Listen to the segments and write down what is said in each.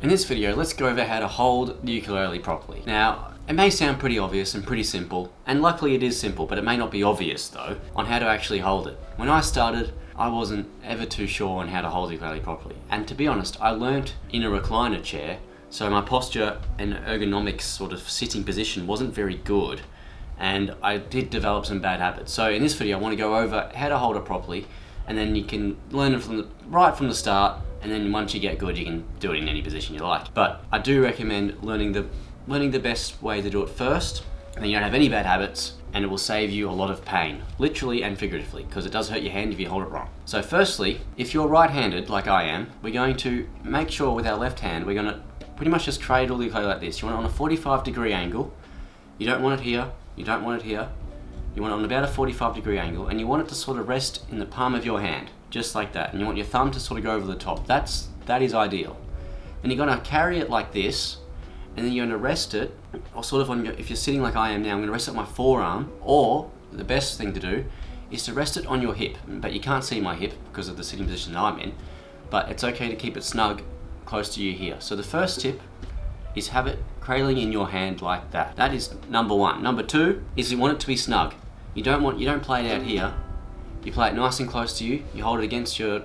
In this video, let's go over how to hold the ukulele properly. Now, it may sound pretty obvious and pretty simple, and luckily it is simple, but it may not be obvious though, on how to actually hold it. When I started, I wasn't ever too sure on how to hold the ukulele properly. And to be honest, I learnt in a recliner chair, so my posture and ergonomics sort of sitting position wasn't very good, and I did develop some bad habits. So in this video, I want to go over how to hold it properly, and then you can learn it right from the start, and then once you get good, you can do it in any position you like. But I do recommend learning the best way to do it first, and then you don't have any bad habits, and it will save you a lot of pain, literally and figuratively, because it does hurt your hand if you hold it wrong. So firstly, if you're right-handed, like I am, we're going to make sure with our left hand, we're going to pretty much just cradle the ukulele like this. You want it on a 45-degree angle. You don't want it here, you don't want it here. You want it on about a 45-degree angle, and you want it to sort of rest in the palm of your hand, just like that. And you want your thumb to sort of go over the top. That is ideal. And you're going to carry it like this, and then you're going to rest it, or sort of on your, if you're sitting like I am now, I'm going to rest it on my forearm, or the best thing to do is to rest it on your hip. But you can't see my hip because of the sitting position that I'm in, but it's okay to keep it snug close to you here. So the first tip is have it cradling in your hand like that. That is number one. Number two is you want it to be snug. You don't play it out here. You play it nice and close to you. You hold it against your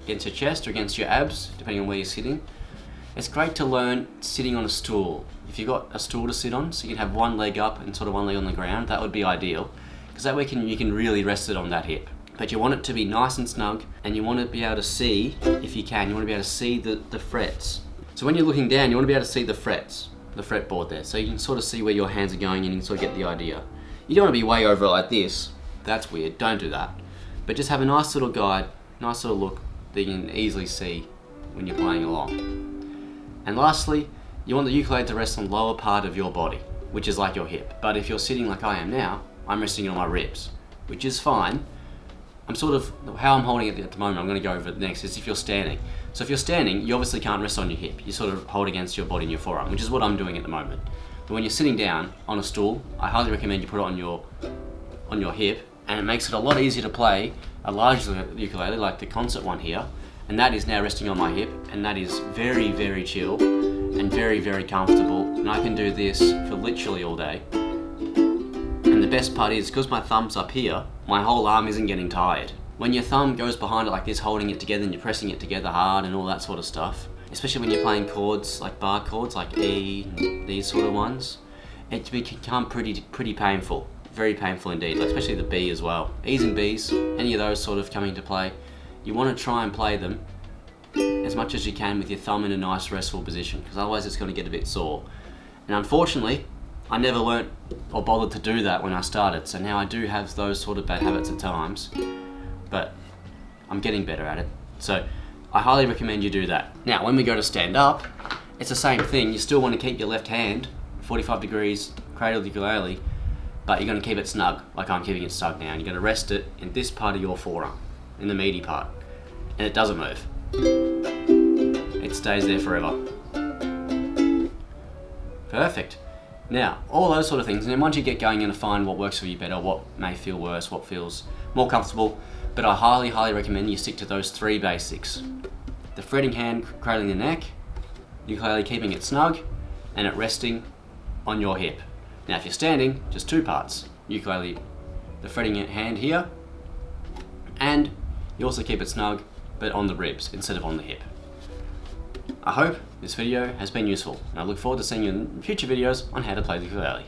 chest or against your abs, depending on where you're sitting. It's great to learn sitting on a stool. If you've got a stool to sit on, so you can have one leg up and sort of one leg on the ground, that would be ideal, because that way you can really rest it on that hip. But you want it to be nice and snug, and you want to be able to see, if you can, you want to be able to see the frets. So when you're looking down, you want to be able to see the frets, the fretboard there, so you can sort of see where your hands are going and you can sort of get the idea. You don't want to be way over like this. That's weird, don't do that. But just have a nice little guide, nice little look that you can easily see when you're playing along. And lastly, you want the ukulele to rest on the lower part of your body, which is like your hip. But if you're sitting like I am now, I'm resting on my ribs, which is fine. I'm sort of, how I'm holding it at the moment, I'm going to go over it next, is if you're standing. So if you're standing, you obviously can't rest on your hip. You sort of hold against your body and your forearm, which is what I'm doing at the moment. But when you're sitting down on a stool, I highly recommend you put it on your hip, and it makes it a lot easier to play a large ukulele, like the concert one here, and that is now resting on my hip, and that is very, very chill and very, very comfortable, and I can do this for literally all day. And the best part is, because my thumb's up here, my whole arm isn't getting tired. When your thumb goes behind it like this, holding it together, and you're pressing it together hard and all that sort of stuff, especially when you're playing chords, like bar chords, like E, and these sort of ones, it can become pretty painful. Very painful indeed, like especially the B as well. E's and B's, any of those sort of come into play, you want to try and play them as much as you can with your thumb in a nice restful position, because otherwise it's going to get a bit sore. And unfortunately, I never learnt or bothered to do that when I started, so now I do have those sort of bad habits at times, but I'm getting better at it. So I highly recommend you do that. Now, when we go to stand up, it's the same thing. You still want to keep your left hand 45 degrees, cradle the ukulele, but you're going to keep it snug, like I'm keeping it snug now. And you're going to rest it in this part of your forearm, in the meaty part, and it doesn't move. It stays there forever. Perfect. Now, all those sort of things, and then once you get going, you're going to find what works for you better, what may feel worse, what feels more comfortable, but I highly, highly recommend you stick to those three basics. The fretting hand cradling the neck, ukulele keeping it snug, and it resting on your hip. Now if you're standing, just two parts. Ukulele, the fretting hand here, and you also keep it snug, but on the ribs instead of on the hip. I hope this video has been useful, and I look forward to seeing you in future videos on how to play the ukulele.